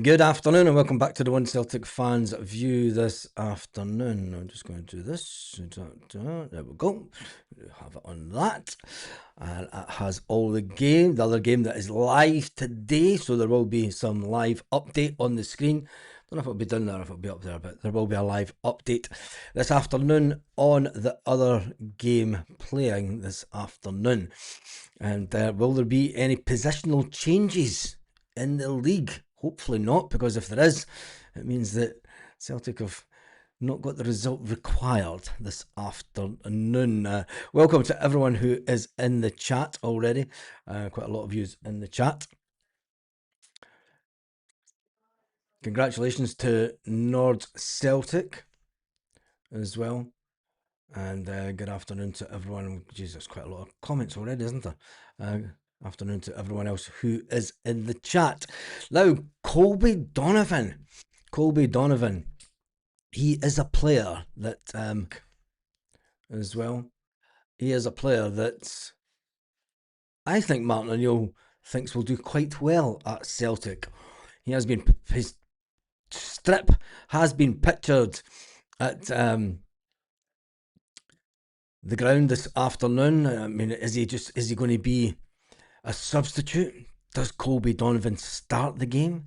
Good afternoon and welcome back to the One Celtic Fans View this afternoon. I'm just going to do this. There we go. Have it on that. And it has all the other game that is live today. So there will be some live update on the screen. Don't know if it'll be down there or if it'll be up there, but there will be a live update this afternoon on the other game playing this afternoon. And will there be any positional changes in the league? Hopefully not, because if there is, it means that Celtic have not got the result required this afternoon. Welcome to everyone who is in the chat already. Quite a lot of yous in the chat. Congratulations to Nord Celtic as well. And good afternoon to everyone. Jesus, quite a lot of comments already, isn't there? Afternoon to everyone else who is in the chat. Now, Colby Donovan, he is a player that, as well, he is a player that I think Martin O'Neill thinks will do quite well at Celtic. His strip has been pictured at the ground this afternoon. I mean, is he going to be a substitute? Does Colby Donovan start the game?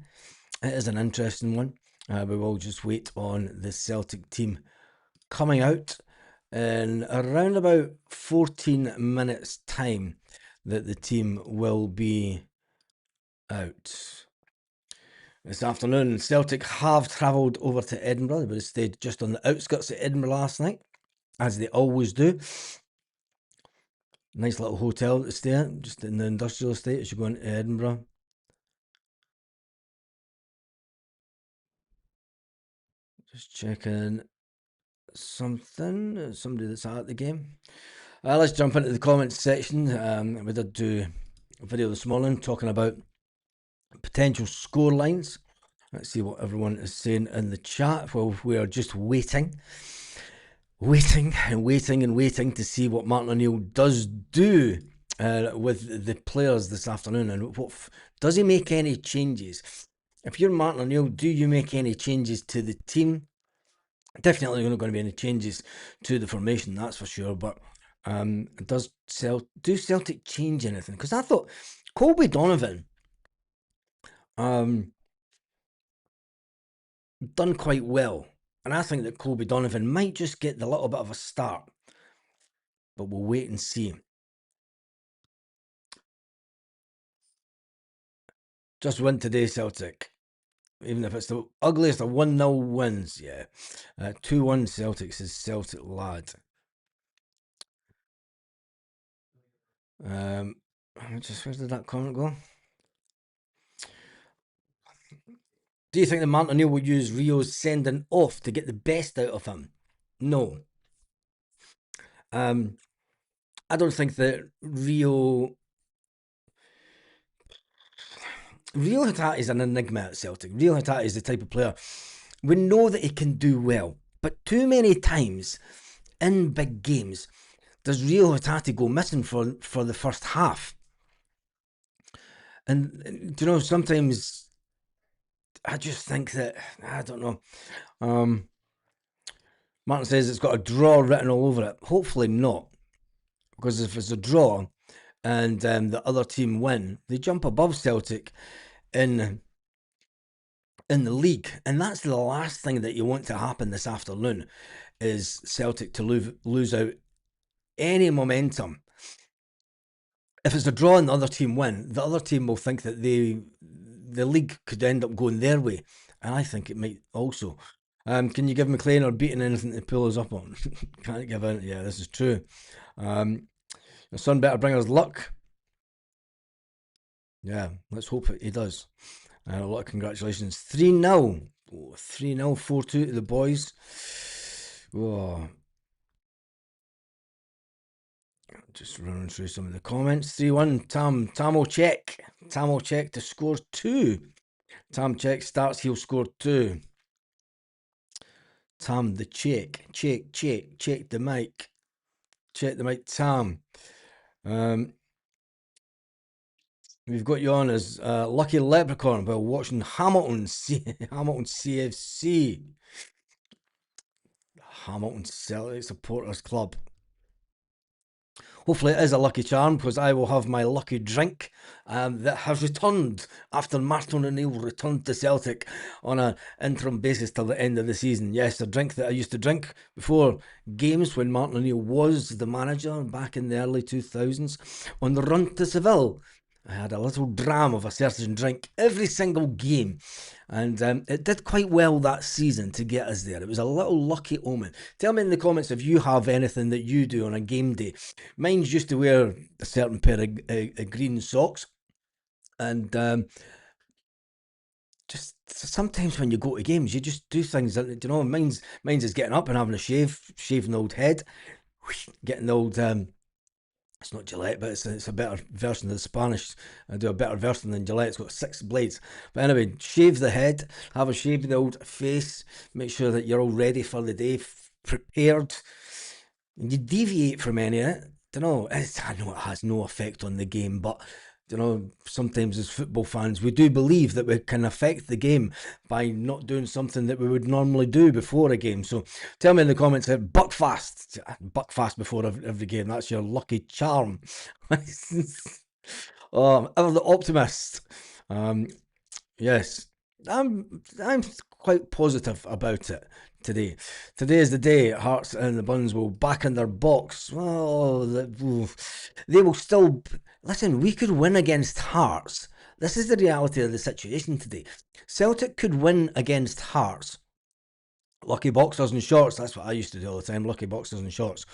It is an interesting one. We will just wait on the Celtic team coming out in around about 14 minutes time that the team will be out. This afternoon, Celtic have travelled over to Edinburgh, but stayed just on the outskirts of Edinburgh last night, as they always do. Nice little hotel to stay at, just in the industrial estate as you go into Edinburgh. Just checking something, somebody that's at the game. Let's jump into the comments section. We did do a video this morning talking about potential score lines. Let's see what everyone is saying in the chat. Well, we are just waiting to see what Martin O'Neill does do with the players this afternoon, and does he make any changes? If you're Martin O'Neill, do you make any changes to the team? Definitely not going to be any changes to the formation, that's for sure. But do Celtic change anything? Because I thought Colby Donovan done quite well, and I think that Colby Donovan might just get the little bit of a start, but we'll wait and see. Just win today, Celtic. Even if it's the ugliest of 1-0 wins, yeah. 2-1 Celtic, says Celtic lad. Where did that comment go? Do you think that Martin O'Neill will use Rio's sending off to get the best out of him? No. I don't think that Rio Hatate is an enigma at Celtic. Rio Hatate is the type of player, we know that he can do well, but too many times in big games does Rio Hatate go missing for the first half. And you know, sometimes I just think that, I don't know. Martin says it's got a draw written all over it. Hopefully not, because if it's a draw and the other team win, they jump above Celtic in the league, and that's the last thing that you want to happen this afternoon, is Celtic to lose out any momentum. If it's a draw and the other team win, the other team will think that the league could end up going their way, and I think it might also. Can you give McLean or Beaton anything to pull us up on? Can't give in. Yeah, this is true. Your son better bring us luck. Yeah, let's hope he does. A lot of congratulations. 3-0. 3-0, 4-2 to the boys. Whoa. Just running through some of the comments. 3-1. Tamo check to score 2. Tam check starts, he'll score 2. Tam the check the mic. Check the mic, Tam. We've got you on as Lucky Leprechaun while watching Hamilton CFC. Hamilton Celtic Supporters Club. Hopefully it is a lucky charm, because I will have my lucky drink that has returned after Martin O'Neill returned to Celtic on an interim basis till the end of the season. Yes, a drink that I used to drink before games when Martin O'Neill was the manager back in the early 2000s. On the run to Seville, I had a little dram of a certain drink every single game, and it did quite well that season to get us there. It was a little lucky omen. Tell me in the comments if you have anything that you do on a game day. Mine's used to wear a certain pair of green socks, and just sometimes when you go to games, you just do things that, you know. Mine's is getting up and having a shaving the old head, getting the old it's not Gillette, but it's a better version of the Spanish. I do a better version than Gillette. It's got 6 blades. But anyway, shave the head, have a shave of the old face, make sure that you're all ready for the day, prepared. And you deviate from any of it. I know it has no effect on the game, but sometimes as football fans, we do believe that we can affect the game by not doing something that we would normally do before a game. So tell me in the comments, buck fast before every game. That's your lucky charm. Oh, ever the optimist. Yes, I'm quite positive about it today. Today is the day Hearts and the Buns will back in their box. Well, they will still... Listen, we could win against Hearts. This is the reality of the situation today. Celtic could win against Hearts. Lucky boxers and shorts, that's what I used to do all the time, lucky boxers and shorts.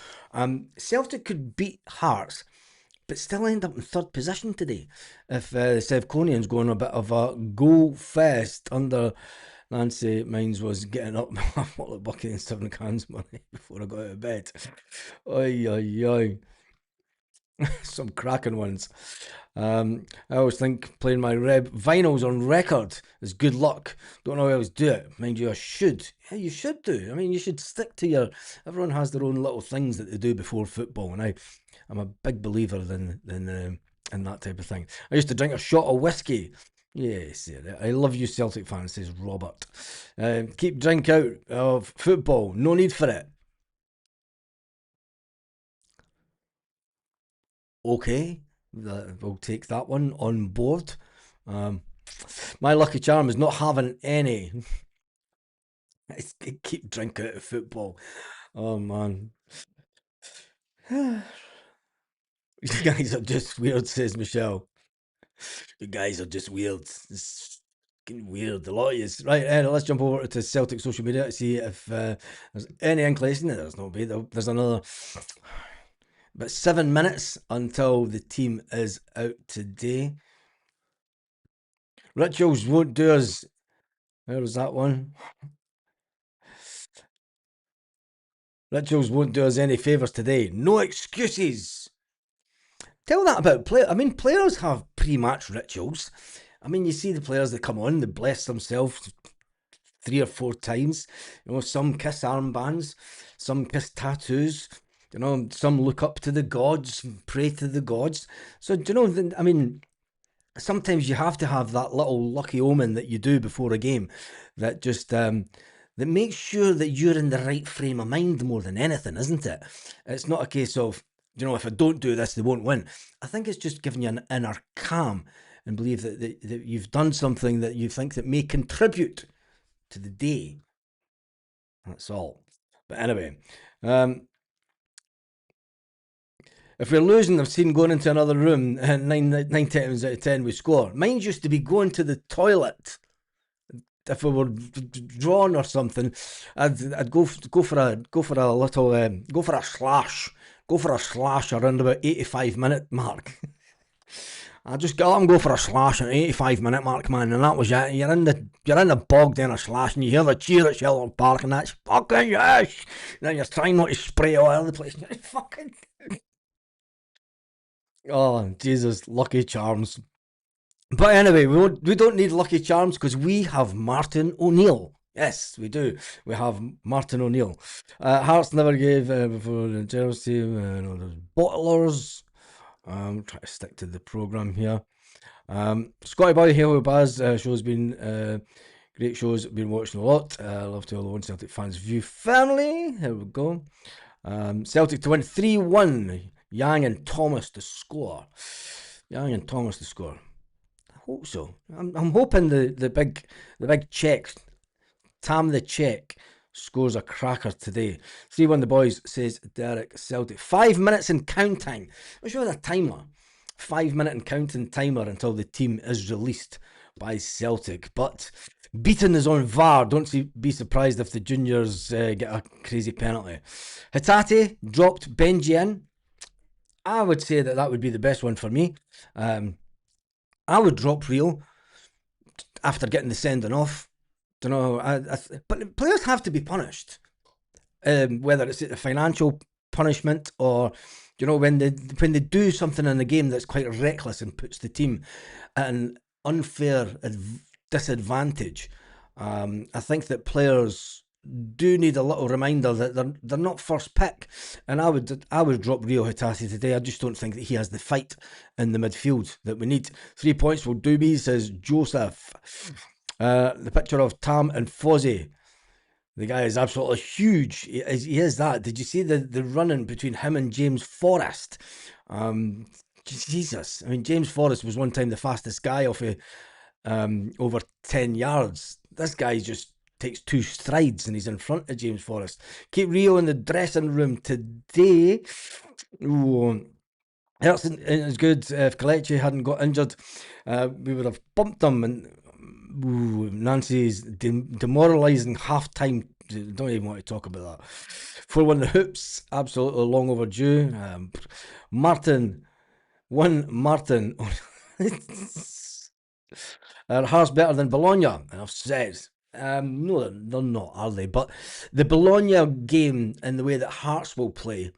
Celtic could beat Hearts, but still end up in third position today if Sevconian's going a bit of a goal fest under Nancy. Mines was getting up a bucket and 7 cans money before I got out of bed. Oi, oi, oi. Some cracking ones. I always think playing my vinyls on record is good luck. Don't always do it. Mind you, I should. Yeah, you should do. I mean, you should stick to your... Everyone has their own little things that they do before football, and I'm a big believer in that type of thing. I used to drink a shot of whiskey. Yes, I love you Celtic fans, says Robert. Keep drink out of football. No need for it. Okay, we'll take that one on board. My lucky charm is not having any. Keep drinking out of football. Oh man. You guys are just weird, says Michelle. You guys are just weird. It's weird. A lot of you. Right, let's jump over to Celtic social media to see if there's any inclination. There's no be. There's another... But 7 minutes until the team is out today. Rituals won't do us... Where was that one? Rituals won't do us any favours today. No excuses. Tell that about play. I mean, players have pre-match rituals. I mean, you see the players that come on, they bless themselves 3 or 4 times. Some kiss armbands, some kiss tattoos. Some look up to the gods, pray to the gods. So, I mean, sometimes you have to have that little lucky omen that you do before a game that just that makes sure that you're in the right frame of mind more than anything, isn't it? It's not a case of, if I don't do this, they won't win. I think it's just giving you an inner calm and believe that you've done something that you think that may contribute to the day. That's all. But anyway, if we're losing, I've seen going into another room, 9 times out of 10 we score. Mine used to be going to the toilet. If we were drawn or something, I'd go for a slash around about 85-minute mark. I just get up and go for a slash at 85-minute mark, man, and that was it. You're in the bog down a slash, and you hear the cheer at Celtic Park, and that's fucking yes. And then you're trying not to spray all over the place. Fucking... Oh, Jesus, lucky charms. But anyway, we don't need lucky charms because we have Martin O'Neill. Yes, we do. We have Martin O'Neill. Hearts never gave before the Chelsea. There's bottlers. Try to stick to the programme here. Scotty Boy, Hello Baz, show's been great shows, been watching a lot. Love to all the One Celtic fans view family. Here we go. Celtic to win 3-1. Yang and Thomas to score. Yang and Thomas to score. I hope so. I'm hoping the big Czech, Tam the Czech, scores a cracker today. 3-1 the boys, says Derek Celtic. 5 minutes and counting. What's with a timer? 5 minute and counting timer until the team is released by Celtic. But beaten is on VAR. Don't be surprised if the juniors get a crazy penalty. Hatate dropped Benji in. I would say that would be the best one for me. I would drop Rio after getting the sending off. Don't know, but players have to be punished, whether it's a financial punishment or when they do something in the game that's quite reckless and puts the team at an unfair disadvantage. I think that players do need a little reminder that they're not first pick, and I would drop Rio Hatate today. I just don't think that he has the fight in the midfield that we need. 3 points will do me, says Joseph. The picture of Tam and Fozzie. The guy is absolutely huge. He is that. Did you see the running between him and James Forrest? Jesus. I mean, James Forrest was one time the fastest guy off of over 10 yards. This guy just takes 2 strides and he's in front of James Forrest. Keep Rio in the dressing room today. Ooh. It's good. If Kalechi hadn't got injured, we would have bumped him. And Nancy's demoralising half-time. Don't even want to talk about that. 4-1 the Hoops. Absolutely long overdue. Martin. Hearts better than Bologna. Enough said. No, they're not, are they? But the Bologna game and the way that Hearts will play,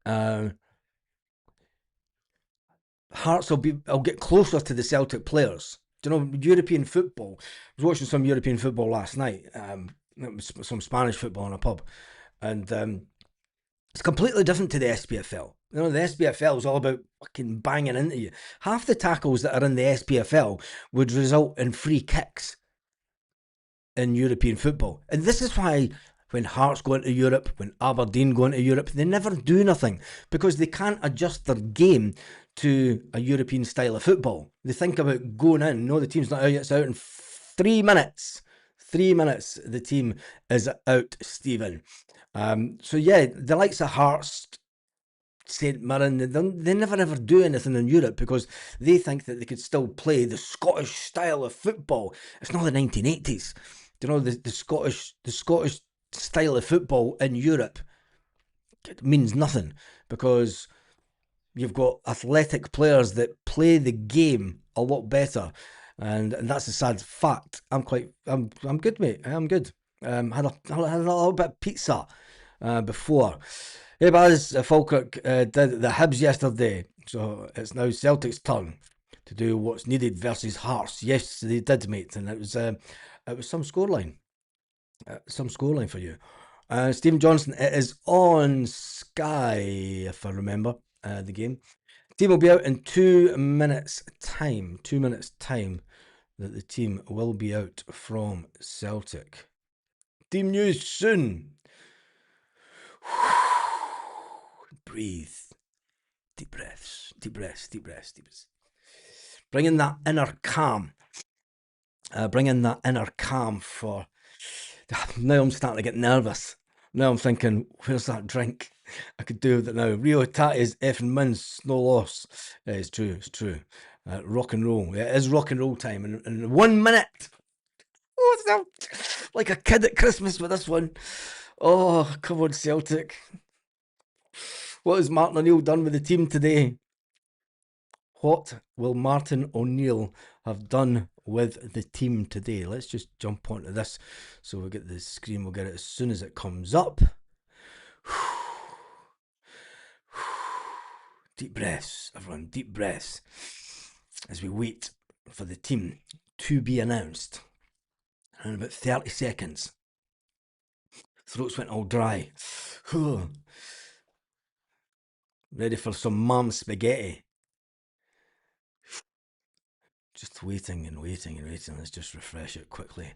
Hearts will get closer to the Celtic players. Do you know, European football? I was watching some European football last night. It was some Spanish football in a pub, and it's completely different to the SPFL. The SPFL is all about fucking banging into you. Half the tackles that are in the SPFL would result in free kicks in European football. And this is why when Hearts go into Europe, when Aberdeen go into Europe, they never do nothing because they can't adjust their game to a European style of football. They think about going in. No, the team's not out yet. It's out in 3 minutes. 3 minutes, the team is out, Stephen. So yeah, the likes of Hearts, St Mirren, they never ever do anything in Europe because they think that they could still play the Scottish style of football. It's not the 1980s. The Scottish style of football in Europe means nothing because you've got athletic players that play the game a lot better, and that's a sad fact. I'm good, mate. I'm good. Had a little bit of pizza before. Hey, Baz, Falkirk did the Hibs yesterday, so it's now Celtic's turn to do what's needed versus Hearts. Yes, they did, mate, and it was some scoreline. Some scoreline for you. Stephen Johnson, it is on Sky, if I remember the game. Team will be out in 2 minutes' time. 2 minutes' time that the team will be out from Celtic. Team news soon. Breathe. Deep breaths. Deep breaths. Deep breaths. Deep breaths. Bring in that inner calm. Bring in that inner calm for... Now I'm starting to get nervous. Now I'm thinking, where's that drink? I could do with it now. Rio Hatate effing wins, no loss. It's true, it's true. Rock and roll. Yeah, it is rock and roll time. In 1 minute. Oh, like a kid at Christmas with this one. Oh, come on, Celtic. What has Martin O'Neill done with the team today? What will Martin O'Neill have done with the team today? Let's just jump onto this so we'll get the screen. We'll get it as soon as it comes up. Deep breaths, everyone, deep breaths as we wait for the team to be announced. In about 30 seconds. Throats went all dry. Ready for some mum spaghetti. Just waiting and waiting and waiting. Let's just refresh it quickly.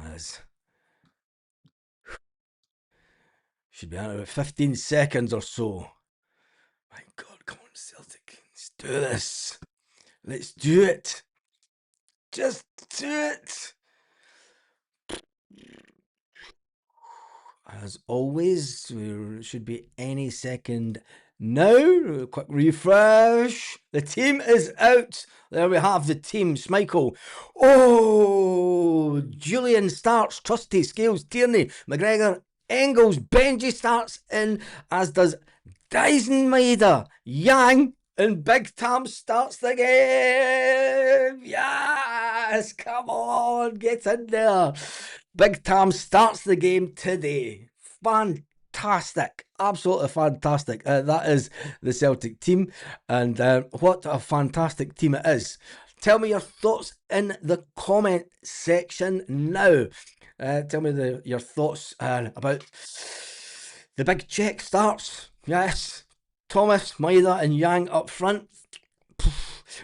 As should be out about 15 seconds or so. My God, come on, Celtic. Let's do this. Let's do it. Just do it. As always, there should be any second now. Quick refresh. The team is out. There we have the team. Schmeichel. Oh, Julian starts. Trusty, Scales, Tierney, McGregor, Engels, Benji starts in, as does Dyson Maeda, Yang, and Big Tam starts the game. Yes, come on, get in there. Big Tam starts the game today. Fantastic, absolutely fantastic. That is the Celtic team, and what a fantastic team it is. Tell me your thoughts in the comment section now. Tell me your thoughts about the big check starts. Yes, Thomas, Maeda and Yang up front.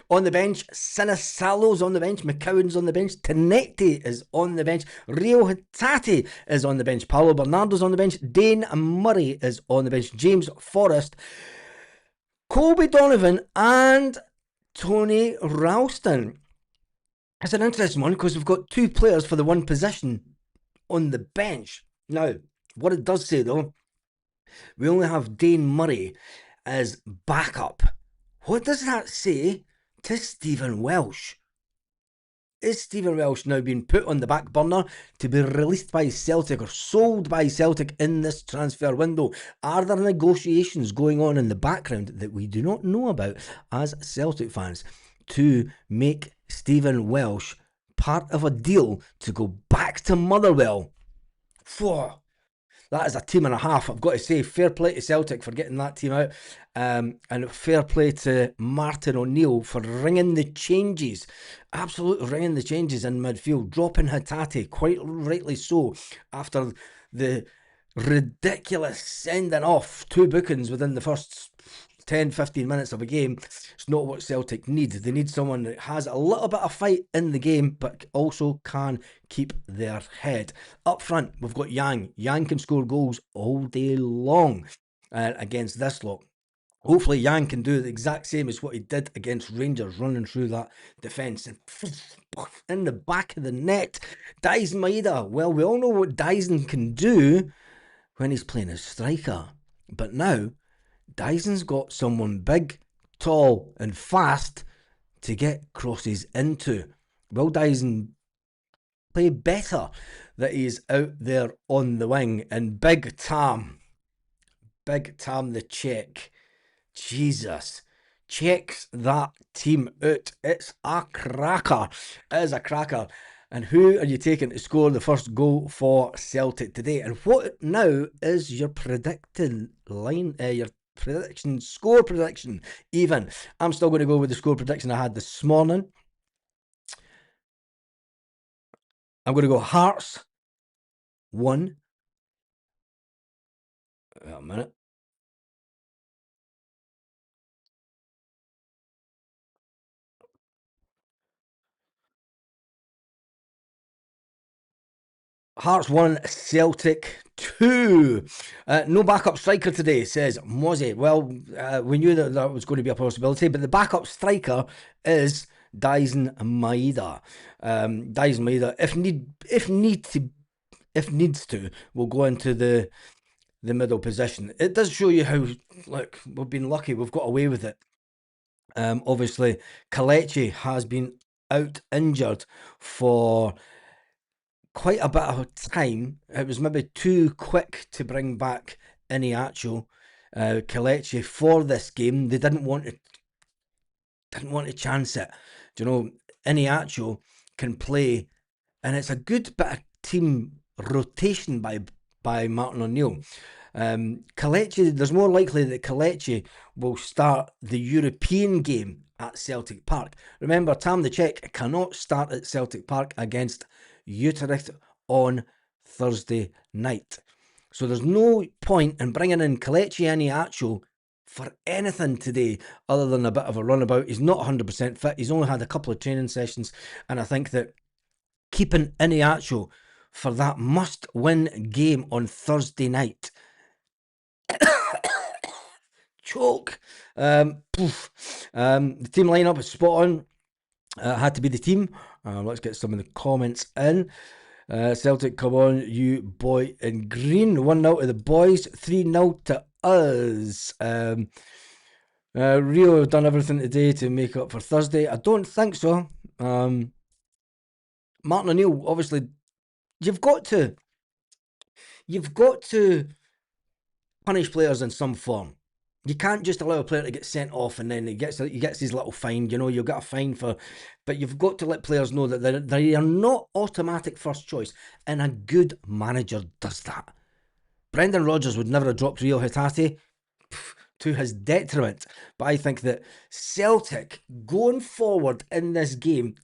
On the bench, Sinisalo's on the bench, McCowan's on the bench, Tenecti is on the bench, Rio Hatate is on the bench, Paolo Bernardo's on the bench, Dane Murray is on the bench, James Forrest, Colby Donovan and Tony Ralston. It's an interesting one because we've got two players for the one position on the bench. Now, what it does say though, we only have Dane Murray as backup. What does that say to Stephen Welsh? Is Stephen Welsh now being put on the back burner to be released by Celtic or sold by Celtic in this transfer window? Are there negotiations going on in the background that we do not know about as Celtic fans to make Stephen Welsh part of a deal to go back to Motherwell? Whoa. That is a team and a half. I've got to say, fair play to Celtic for getting that team out. And fair play to Martin O'Neill for ringing the changes. Absolutely ringing the changes in midfield. Dropping Hatate, quite rightly so, after the ridiculous sending off 2 bookings within the first 10-15 minutes of a game. It's not what Celtic need. They need someone that has a little bit of fight in the game but also can keep their head. Up front, we've got Yang. Yang can score goals all day long against this lot. Hopefully Yang can do the exact same as what he did against Rangers, running through that defence and in the back of the net. Dyson Maeda. Well, we all know what Dyson can do when he's playing as striker, but now Dyson's got someone big, tall and fast to get crosses into. Will Dyson play better that he's out there on the wing? And Big Tam the Czech, Jesus, checks that team out. It's a cracker. It is a cracker. And who are you taking to score the first goal for Celtic today? And what now is your predicted line? Your prediction, score prediction, even. I'm still going to go with the score prediction I had this morning. I'm going to go Hearts 1. Wait a minute. Hearts 1, Celtic 2. No backup striker today, says Mozzie. Well, we knew that was going to be a possibility, but the backup striker is Dyson Maeda. Dyson Maeda, if needs to, will go into the middle position. It does show you how, look, we've been lucky. We've got away with it. Obviously, Kelechi has been out injured for quite a bit of time. It was maybe too quick to bring back Iheanacho, Kelechi for this game. They didn't want to chance it. Do you know, Iheanacho can play, and it's a good bit of team rotation by Martin O'Neill. Kelechi, there's more likely that Kelechi will start the European game at Celtic Park. Remember, Tam the Czech cannot start at Celtic Park against Utrecht on Thursday night. So there's no point in bringing in Kelechi Iheanacho for anything today other than a bit of a runabout. He's not 100% fit. He's only had a couple of training sessions, and I think that keeping Iheanacho for that must-win game on Thursday night. Choke. The team lineup is spot on. Had to be the team. Let's get some of the comments in. Celtic, come on, you boy in green. 1-0 to the boys, 3-0 to us. Rio have done everything today to make up for Thursday. I don't think so. Martin O'Neill, obviously, you've got to punish players in some form. You can't just allow a player to get sent off and then he gets his little fine. You know, you'll get a fine for, but you've got to let players know that they are not automatic first choice, and a good manager does that. Brendan Rodgers would never have dropped Rio Hatate to his detriment, but I think that Celtic going forward in this game,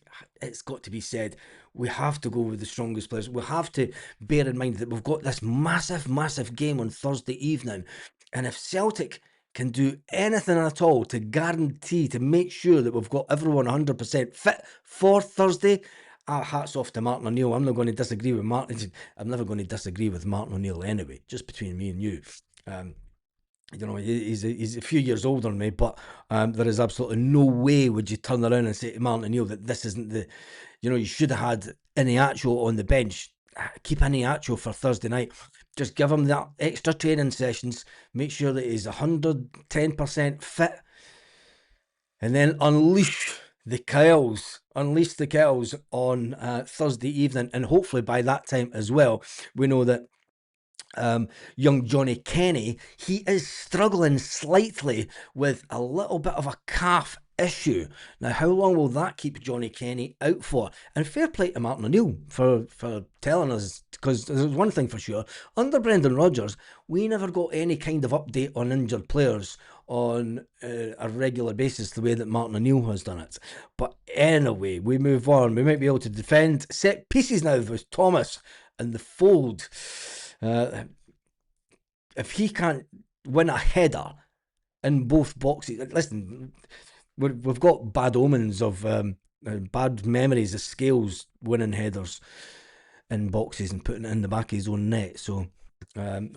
it's got to be said, we have to go with the strongest players. We have to bear in mind that we've got this massive game on Thursday evening, and if Celtic can do anything at all to guarantee, to make sure that we've got everyone 100% fit for Thursday, hats off to Martin O'Neill. I'm not going to disagree with Martin. I'm never going to disagree with Martin O'Neill anyway, just between me and you. You know, he's a few years older than me, but there is absolutely no way would you turn around and say to Martin O'Neill that this isn't the, you know, you should have had Iheanacho on the bench. Keep Iheanacho for Thursday night. Just give him that extra training sessions. Make sure that he's 110% fit. And then unleash the Kells on Thursday evening. And hopefully by that time as well, we know that young Johnny Kenny, he is struggling slightly with a little bit of a calf issue. Now, how long will that keep Johnny Kenny out for? And fair play to Martin O'Neill for telling us, because there's one thing for sure, under Brendan Rodgers, we never got any kind of update on injured players on a regular basis the way that Martin O'Neill has done it. But anyway, we move on. We might be able to defend set pieces now with Thomas in the fold. If he can't win a header in both boxes, listen, we've got bad omens of bad memories of Scales winning headers in boxes and putting it in the back of his own net. So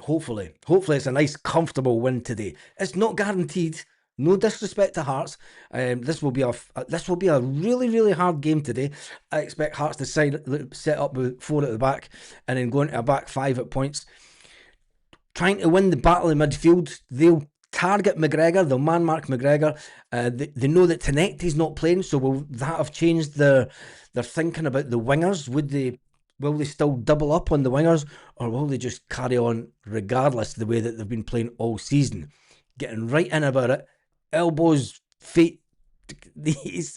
hopefully it's a nice comfortable win today. It's not guaranteed. No disrespect to Hearts. This will be a really hard game today. I expect Hearts to set up with 4 at the back and then go into a back 5 at points, trying to win the battle in midfield. They'll target McGregor. They'll man mark McGregor. They know that Tenecte's not playing, so will that have changed their thinking about the wingers? Will they still double up on the wingers, or will they just carry on regardless the way that they've been playing all season, getting right in about it? Elbows, feet,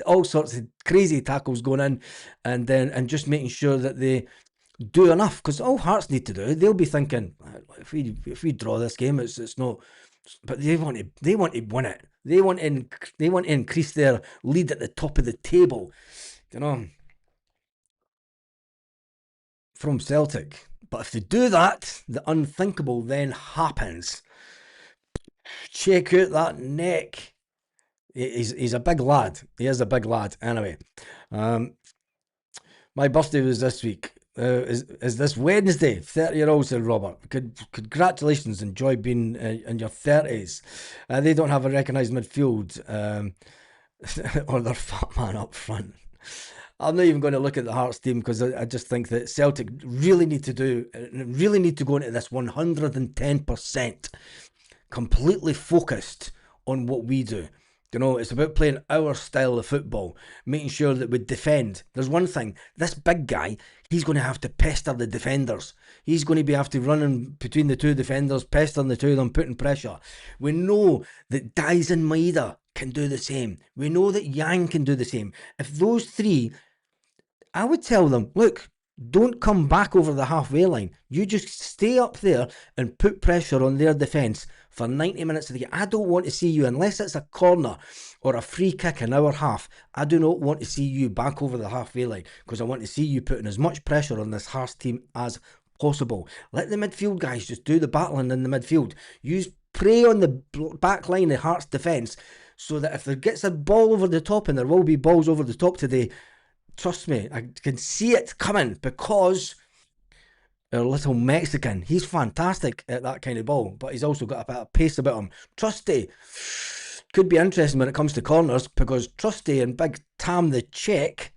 all sorts of crazy tackles going in, and just making sure that they do enough, because all Hearts need to do, they'll be thinking, if we draw this game, it's not, but they want to win it. They want to increase their lead at the top of the table, you know, from Celtic. But if they do that, the unthinkable then happens. Check out that neck. He's a big lad. He is a big lad. Anyway, my birthday was this week. Is this Wednesday? 30-year-old, said Robert. Congratulations. Enjoy being in your 30s. They don't have a recognised midfield or their fat man up front. I'm not even going to look at the Hearts team, because I just think that Celtic really need to go into this 110%. Completely focused on what we do. You know, it's about playing our style of football, making sure that we defend. There's one thing, this big guy, he's going to have to pester the defenders. He's going to be have to running between the two defenders, pestering the two of them, putting pressure. We know that Dyson Maeda can do the same. We know that Yang can do the same. If those three, I would tell them, look, don't come back over the halfway line. You just stay up there and put pressure on their defence for 90 minutes of the game. I don't want to see you, unless it's a corner or a free kick in our half, I do not want to see you back over the halfway line, because I want to see you putting as much pressure on this Hearts team as possible. Let the midfield guys just do the battling in the midfield. Use prey on the back line of Hearts' defence, so that if there gets a ball over the top, and there will be balls over the top today, trust me, I can see it coming, because our little Mexican, he's fantastic at that kind of ball, but he's also got a bit of pace about him. Trusty could be interesting when it comes to corners, because Trusty and Big Tam the Czech,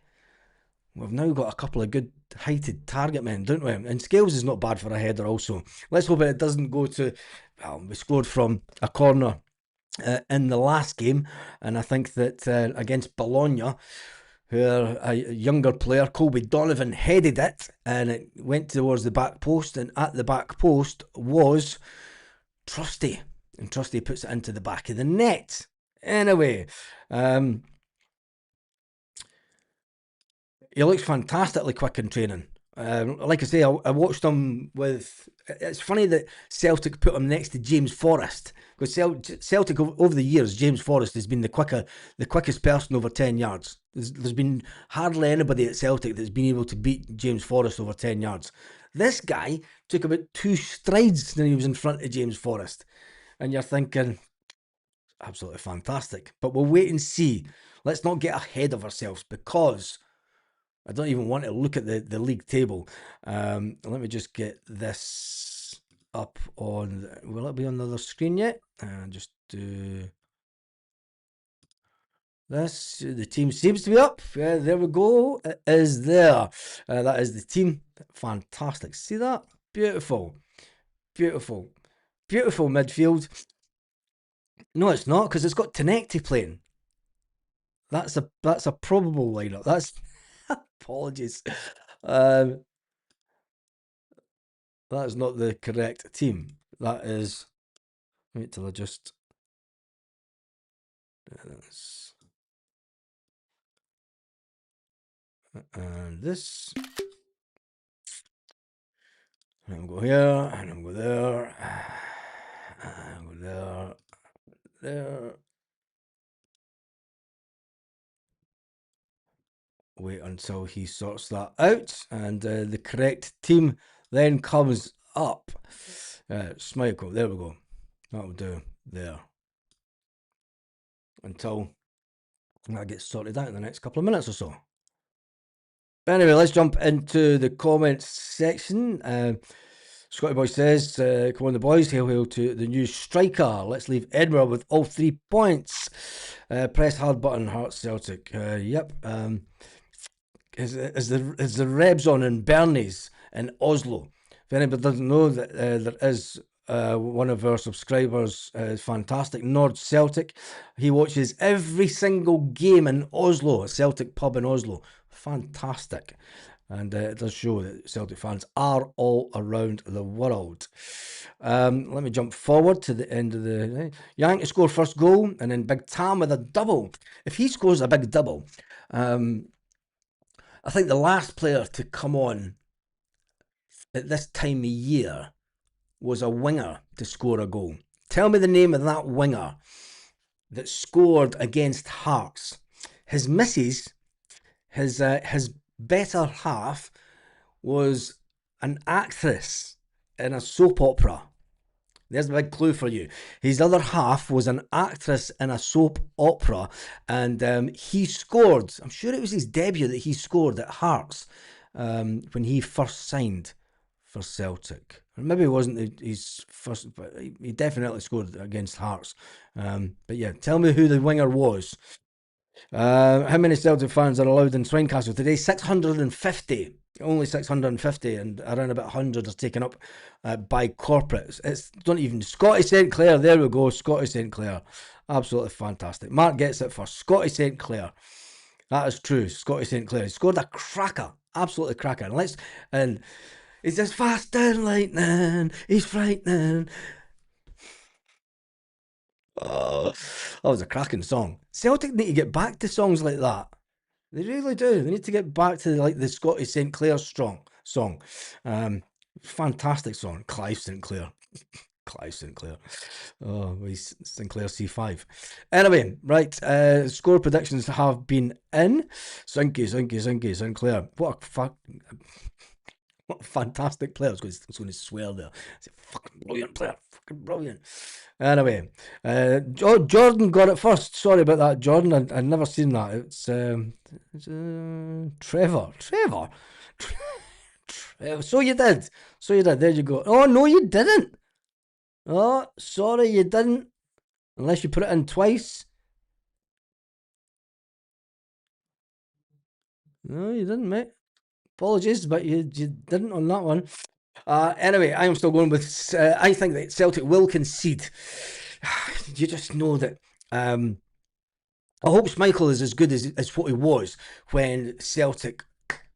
we've now got a couple of good heighted target men, don't we? And Scales is not bad for a header also. Let's hope it doesn't go to... Well, we scored from a corner in the last game, and I think that against Bologna, where a younger player, Colby Donovan, headed it, and it went towards the back post, and at the back post was Trusty, and Trusty puts it into the back of the net. Anyway, he looks fantastically quick in training. Like I say, I watched him with... It's funny that Celtic put him next to James Forrest, because Celtic over the years, James Forrest has been the quickest person over 10 yards. There's been hardly anybody at Celtic that's been able to beat James Forrest over 10 yards. This guy took about 2 strides when he was in front of James Forrest, and you're thinking, absolutely fantastic. But we'll wait and see. Let's not get ahead of ourselves, because I don't even want to look at the league table. Let me just get this up on... Will it be on the other screen yet? Just do this. The team seems to be up. Yeah, there we go. It is there. That is the team. Fantastic. See that? Beautiful. Beautiful. Beautiful midfield. No, it's not, because it's got Tenecti playing. That's a probable lineup. That's... Apologies. That is not the correct team. That is... Wait till I just... And this... And I'm go here, and I'm go there, and go there, there. Wait until he sorts that out, and the correct team then comes up. Schmeichel, there we go. That'll do there. Until that gets sorted out in the next couple of minutes or so. But anyway, let's jump into the comments section. Scotty Boy says, come on the boys, hail hail to the new striker. Let's leave Edinburgh with all 3 points. Press hard button, Hearts Celtic. Yep. Is the Rebs on in Bernie's in Oslo? If anybody doesn't know, that there is one of our subscribers, fantastic, Nord Celtic. He watches every single game in Oslo, a Celtic pub in Oslo. Fantastic. And it does show that Celtic fans are all around the world. Let me jump forward to the end of the... Yank to score first goal, and then Big Tam with a double. If he scores a big double, I think the last player to come on at this time of year was a winger to score a goal. Tell me the name of that winger that scored against Hearts. His missus, his better half, was an actress in a soap opera. There's a big clue for you. His other half was an actress in a soap opera, and he scored. I'm sure it was his debut that he scored at Hearts when he first signed for Celtic. Or maybe it wasn't his first, but he definitely scored against Hearts. But yeah, tell me who the winger was. How many Celtic fans are allowed in Swinecastle today? 650. Only 650, and around about 100 are taken up by corporates. It's don't even... Scotty St. Clair, there we go. Scotty St. Clair. Absolutely fantastic. Mark gets it first. Scotty St. Clair. That is true. Scotty St. Clair. He scored a cracker. Absolutely cracker. And he's just fast and lightning. He's frightening. Oh, that was a cracking song. Celtic need to get back to songs like that. They really do. They need to get back to like the Scotty St. Clair song. Fantastic song. Clive St. Clair. Clive St. Clair. Oh, he's St. Clair C5. Anyway, right. Score predictions have been in. St. Clair. What a fuck. What a fantastic player. I was going to swear there. It's a fucking brilliant player. Fucking brilliant. Anyway, Jordan got it first. Sorry about that, Jordan. I'd never seen that. It's Trevor. Trevor. So you did. So you did. There you go. Oh, no, you didn't. Oh, sorry, you didn't. Unless you put it in twice. No, you didn't, mate. Apologies, but you didn't on that one. Anyway, I am still going with. I think that Celtic will concede. You just know that. I hope Schmeichel is as good as what he was when Celtic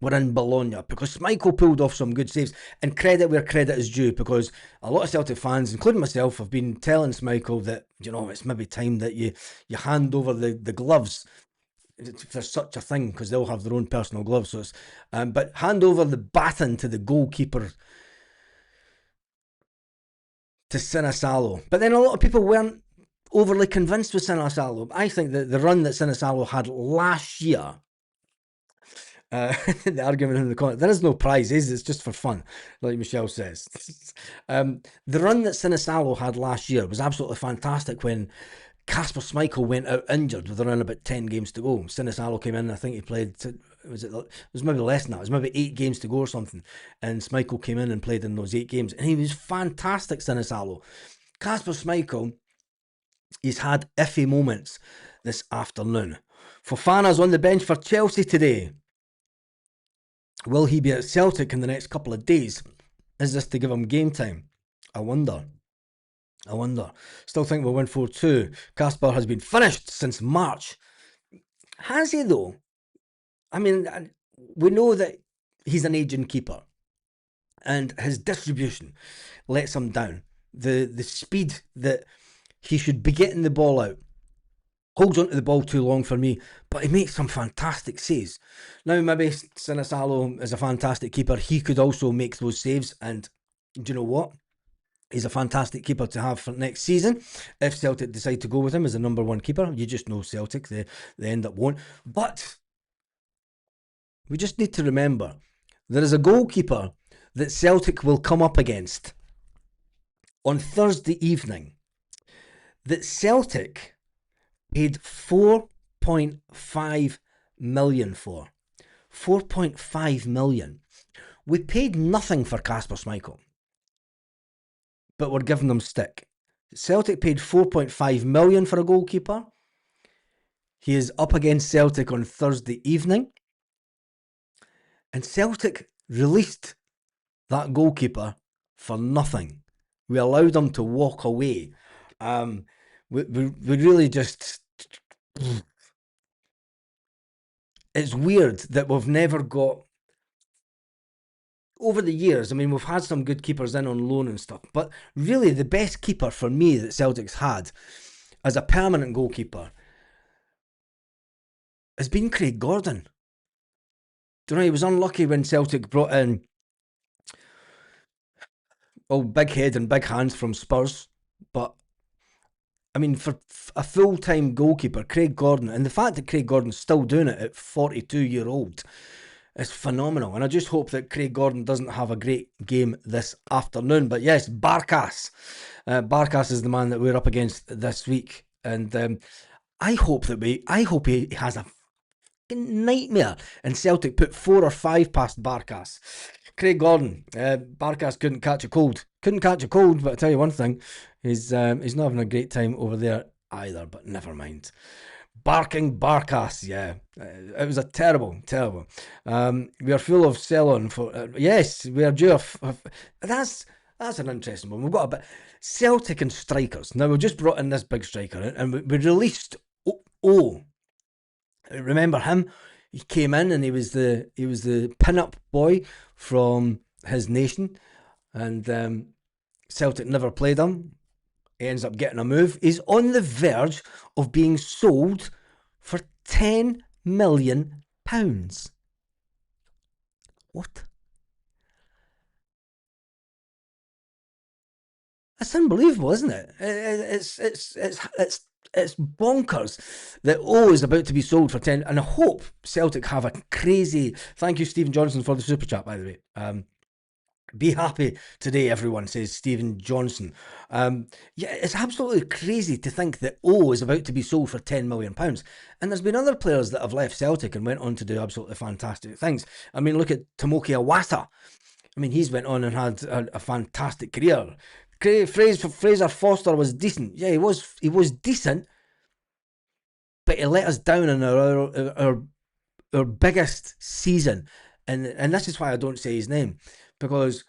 were in Bologna, because Schmeichel pulled off some good saves, and credit where credit is due, because a lot of Celtic fans, including myself, have been telling Schmeichel that, it's maybe time that you hand over the gloves. If there's such a thing, because they'll have their own personal gloves. So it's, but hand over the baton to the goalkeeper, to Sinisalo. But then a lot of people weren't overly convinced with Sinisalo. I think that the run that Sinisalo had last year, the argument in the corner, there is no prizes, it's just for fun, like Michelle says. The run that Sinisalo had last year was absolutely fantastic when Kasper Schmeichel went out injured with around about 10 games to go. Sinisalo came in, I think he played, it was maybe less than that, it was maybe 8 games to go or something, and Schmeichel came in and played in those 8 games, and he was fantastic, Sinisalo. Kasper Schmeichel, he's had iffy moments this afternoon. Fofana's on the bench for Chelsea today. Will he be at Celtic in the next couple of days? Is this to give him game time? I wonder. Still think we'll win 4-2. Kasper has been finished since March. Has he, though? I mean, we know that he's an aging keeper, and his distribution lets him down. The speed that he should be getting the ball out holds onto the ball too long for me, but he makes some fantastic saves. Now, maybe Sinisalo is a fantastic keeper. He could also make those saves, and do you know what? He's a fantastic keeper to have for next season. If Celtic decide to go with him as the number 1 keeper, you just know Celtic, they end up won't. But we just need to remember, there is a goalkeeper that Celtic will come up against on Thursday evening that Celtic paid 4.5 million for. 4.5 million. We paid nothing for Kasper Schmeichel, but we're giving them stick. Celtic paid 4.5 million for a goalkeeper. He is up against Celtic on Thursday evening, and Celtic released that goalkeeper for nothing. We allowed him to walk away. We really just... It's weird that we've never got... Over the years, I mean, we've had some good keepers in on loan and stuff, but really the best keeper for me that Celtic's had as a permanent goalkeeper has been Craig Gordon. Do you know, he was unlucky when Celtic brought in big head and big hands from Spurs, but I mean, for a full-time goalkeeper, Craig Gordon, and the fact that Craig Gordon's still doing it at 42-year-old is phenomenal. And I just hope that Craig Gordon doesn't have a great game this afternoon. But yes, Barkas. Barkas is the man that we're up against this week. And I hope he has a nightmare and Celtic put 4 or 5 past Barkas. Craig Gordon, Barkas couldn't catch a cold, but I tell you one thing, he's not having a great time over there either, but never mind. Barking Barkas, yeah, it was a terrible. We are full of sell-on for, yes, we are due. That's an interesting one. We've got a bit Celtic and strikers. Now we've just brought in this big striker, and we released remember him? He came in and he was the pin-up boy from his nation, and Celtic never played him. He ends up getting a move. He's on the verge of being sold for £10 million. What? That's unbelievable, isn't it? It's bonkers that is about to be sold for 10, and I hope Celtic have a crazy... Thank you, Stephen Johnson, for the super chat, by the way. Be happy today, everyone, says Stephen Johnson. Yeah, it's absolutely crazy to think that O is about to be sold for £10 million. And there's been other players that have left Celtic and went on to do absolutely fantastic things. I mean, look at Tomoki Iwata. I mean, he's went on and had a fantastic career. Fraser Foster was decent. Yeah, he was decent, but he let us down in our biggest season. And this is why I don't say his name, because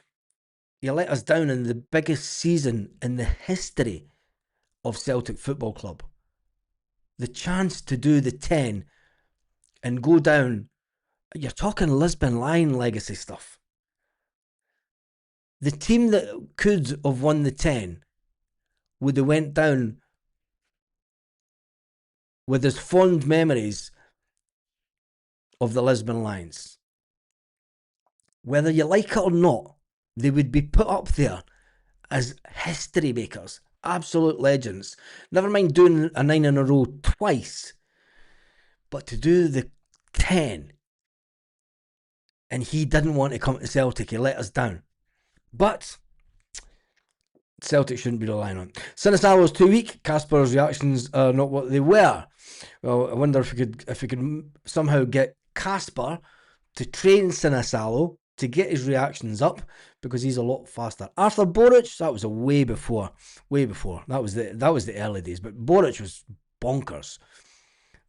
he let us down in the biggest season in the history of Celtic Football Club. The chance to do the 10 and go down, you're talking Lisbon Lion legacy stuff. The team that could have won the 10 would have went down with as fond memories of the Lisbon Lions. Whether you like it or not, they would be put up there as history makers, absolute legends. Never mind doing a 9 in a row twice, but to do the 10, and he didn't want to come to Celtic, he let us down. But Celtic shouldn't be relying on. Sinisalo's too weak. Casper's reactions are not what they were. Well, I wonder if we could somehow get Casper to train Sinisalo to get his reactions up, because he's a lot faster. Arthur Boric, that was a way before. That was the early days, but Boric was bonkers.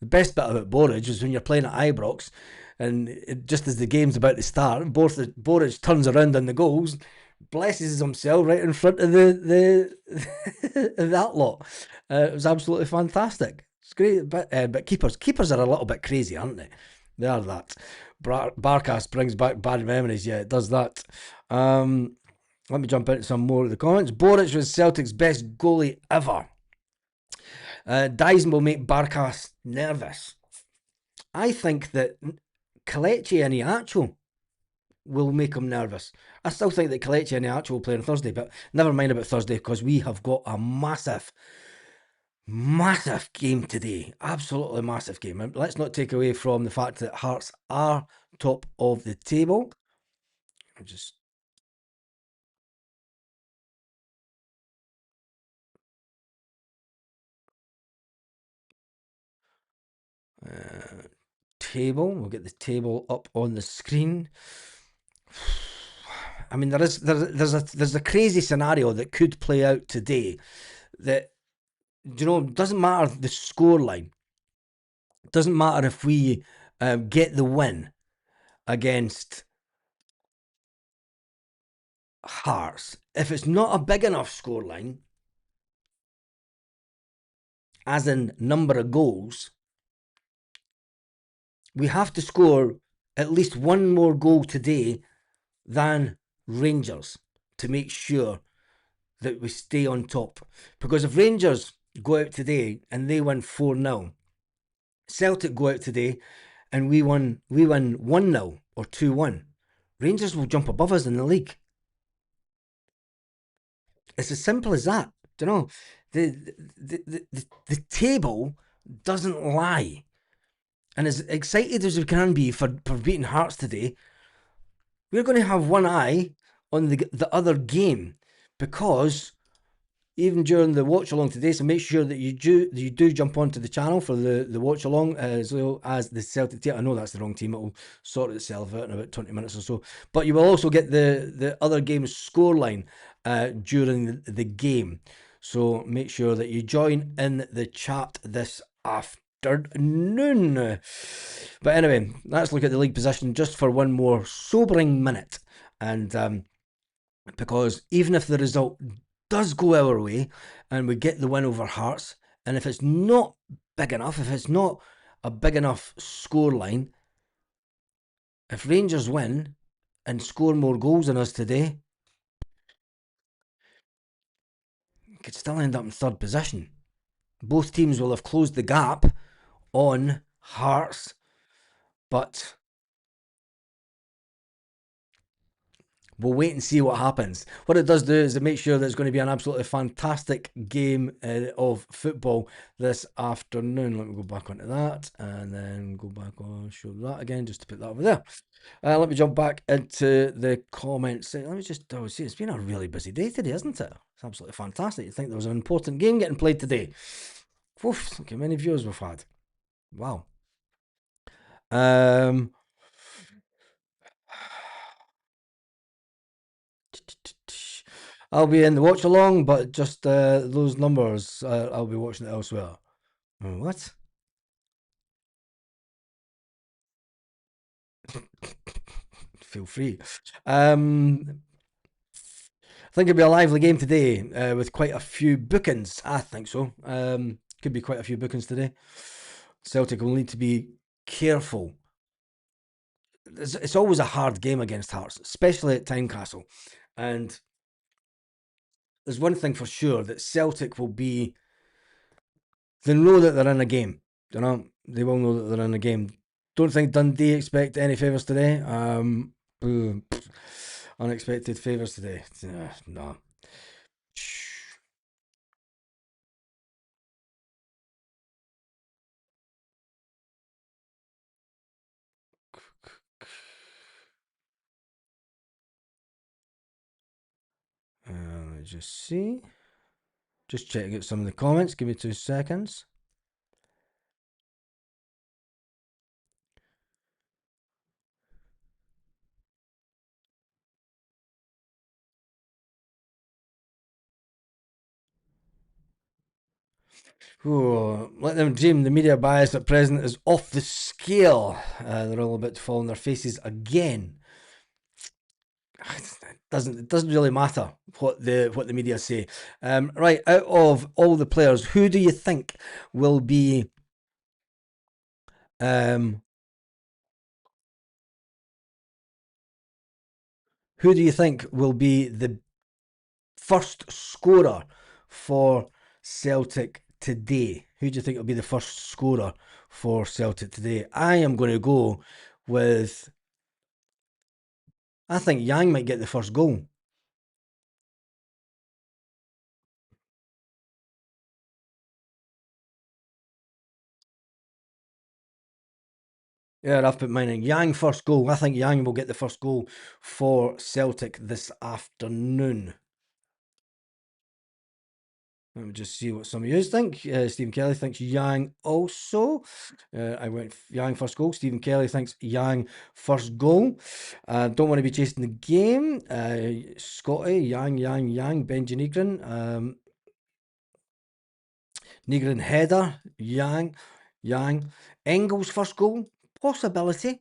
The best bit about Boric was when you're playing at Ibrox, and just as the game's about to start, Boric turns around on the goals, blesses himself right in front of the that lot. It was absolutely fantastic. It's great, but keepers are a little bit crazy, aren't they? They are that. Barcast brings back bad memories. Yeah, it does that. Let me jump into some more of the comments. Boric was Celtic's best goalie ever. Dyson will make Barkas nervous. I think that Kelechi and Iacho will make him nervous. I still think that Kelechi and Iacho will play on Thursday, but never mind about Thursday, because we have got a massive game today. Absolutely massive game. And let's not take away from the fact that Hearts are top of the table. I'm just table. We'll get the table up on the screen. I mean, there's a crazy scenario that could play out today. That, you know, doesn't matter the scoreline. It doesn't matter if we get the win against Hearts. If it's not a big enough scoreline, as in number of goals, we have to score at least one more goal today than Rangers to make sure that we stay on top. Because if Rangers go out today and they win 4-0, Celtic go out today and we win 1-0 or 2-1, Rangers will jump above us in the league. It's as simple as that. You know, the table doesn't lie. And as excited as we can be for beating Hearts today, we're going to have one eye on the other game, because even during the watch along today, so make sure that you do jump onto the channel for the watch along, as well as the Celtic team. I know that's the wrong team. It'll sort itself out in about 20 minutes or so. But you will also get the other game's scoreline during the game. So make sure that you join in the chat this afternoon. But anyway, let's look at the league position just for one more sobering minute. And because even if the result does go our way and we get the win over Hearts, and if it's not big enough, if it's not a big enough scoreline, if Rangers win and score more goals than us today, we could still end up in third position. Both teams will have closed the gap on Hearts, but we'll wait and see what happens. What it does do is it makes sure that it's going to be an absolutely fantastic game of football this afternoon. Let me go back onto that and then go back on, show that again, just to put that over there. Let me jump back into the comments. Let me just see. It's been a really busy day today, isn't it? It's absolutely fantastic. You think there was an important game getting played today? Oof, look how many viewers we've had. Wow. I'll be in the watch along, but just those numbers, I'll be watching it elsewhere. What? Feel free. I think it'll be a lively game today with quite a few bookings. I think so. Could be quite a few bookings today. Celtic will need to be careful. It's always a hard game against Hearts, especially at Tynecastle. And there's one thing for sure, that Celtic will be... They know that they're in a game. You know, they will know that they're in a game. Don't think Dundee expect any favours today. Unexpected favours today. No. Let's just see. Just checking out some of the comments. Give me 2 seconds. Ooh, let them dream. The media bias at present is off the scale. They're all about to fall on their faces again. It doesn't really matter what the media say. Right, out of all the players, who do you think will be the first scorer for Celtic today? Who do you think will be the first scorer for Celtic today? I am going to go with... I think Yang might get the first goal. Yeah, I've put mine in. Yang first goal. I think Yang will get the first goal for Celtic this afternoon. Let me just see what some of you think. Stephen Kelly thinks Yang also. I went Yang first goal. Stephen Kelly thinks Yang first goal. Don't want to be chasing the game. Scotty, Yang. Benji Negrin. Negrin header. Yang. Engels first goal. Possibility.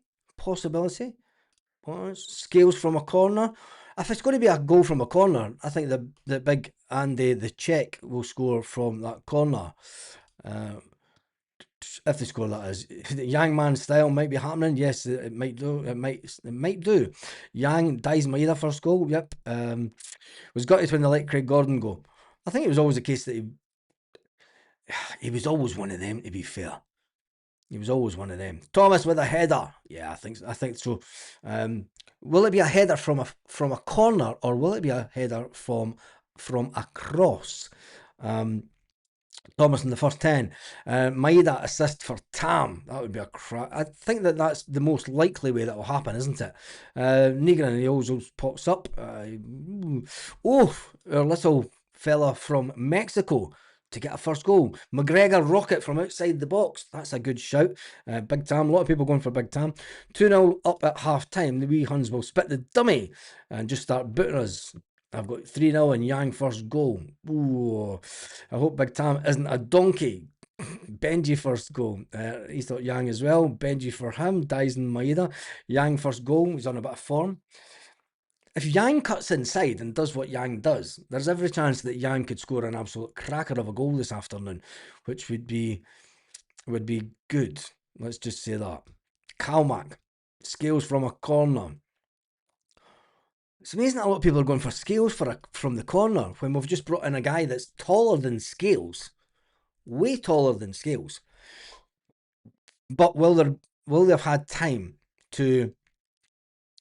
Scales from a corner. If it's going to be a goal from a corner, I think the big Andy, the Czech, will score from that corner. If they score, that is. Yang man style might be happening. Yes, it might do. It might do. Yang dies Maeda first goal. Yep. Was gutted when they let Craig Gordon go. I think it was always the case that he was always one of them. To be fair, he was always one of them. Thomas with a header. Yeah, I think so. Will it be a header from a corner, or will it be a header from a cross? Thomas in the first 10. Maeda assist for Tam. That would be a crap. I think that's the most likely way that will happen, isn't it? Negrin, he always pops up. Our little fella from Mexico to get a first goal. McGregor rocket from outside the box. That's a good shout. Big Tam. A lot of people going for Big Tam. 2-0 up at half time. The wee Huns will spit the dummy and just start booting us. I've got 3-0 and Yang first goal. Ooh, I hope Big Tam isn't a donkey. Benji first goal. He thought Yang as well. Benji for him. Dyson Maeda. Yang first goal. He's on a bit of form. If Yang cuts inside and does what Yang does, there's every chance that Yang could score an absolute cracker of a goal this afternoon, which would be good. Let's just say that. Kalmak. Scales from a corner. It's amazing that a lot of people are going for Scales from the corner when we've just brought in a guy that's taller than Scales. Way taller than Scales. But will they have had time to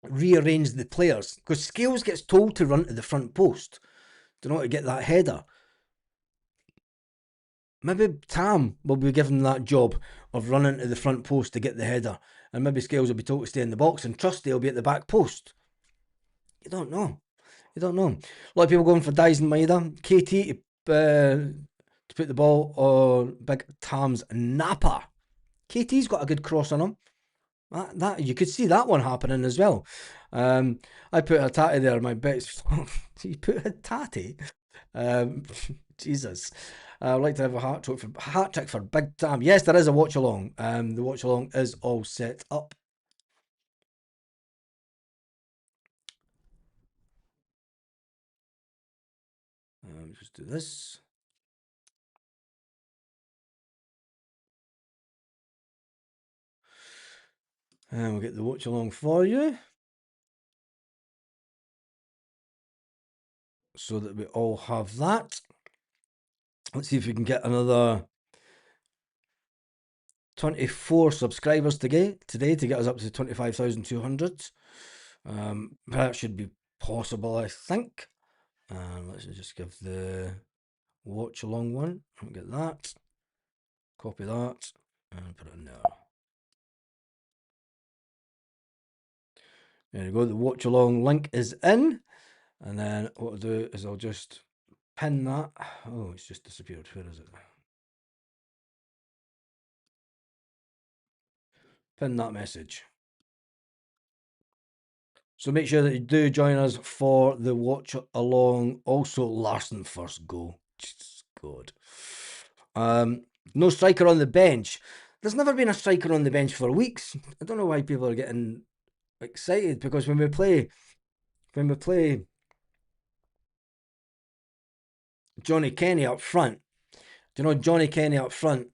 rearrange the players, because Scales gets told to run to the front post, to get that header. Maybe Tam will be given that job of running to the front post to get the header, and maybe Scales will be told to stay in the box, and Trusty will be at the back post. You don't know. A lot of people going for Dyson Maeda. KT to put the ball on Big Tam's napper. KT's got a good cross on him. That you could see that one happening as well. I put a tatty there. My bets. You put a tatty. Jesus. I'd like to have a hat trick for Big Tam. Yes, there is a watch along. The watch along is all set up. Just do this. And we'll get the watch along for you, so that we all have that. Let's see if we can get another 24 subscribers today to get us up to 25,200. That should be possible, I think. Let's just give the watch along one. Get that. Copy that and put it in there. There you go. The watch along link is in. And then what I'll do is I'll just pin that. Oh, it's just disappeared. Where is it? Pin that message. So make sure that you do join us for the watch along. Also, Larson first goal. Jesus God. No striker on the bench. There's never been a striker on the bench for weeks. I don't know why people are getting excited, because when we play Johnny Kenny up front, Johnny Kenny up front,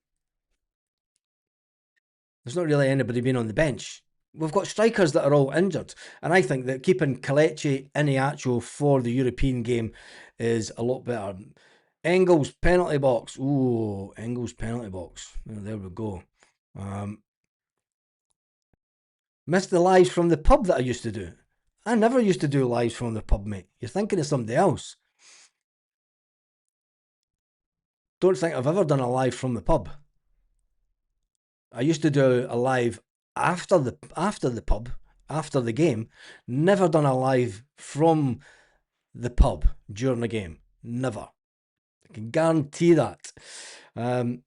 there's not really anybody being on the bench. We've got strikers that are all injured, and I think that keeping Kelechi Iheanacho for the European game is a lot better. Engels penalty box. Ooh, Engels penalty box. Oh, there we go. Missed the lives from the pub that I used to do. I never used to do lives from the pub, mate. You're thinking of somebody else. Don't think I've ever done a live from the pub. I used to do a live after the pub, after the game. Never done a live from the pub during the game. Never. I can guarantee that. But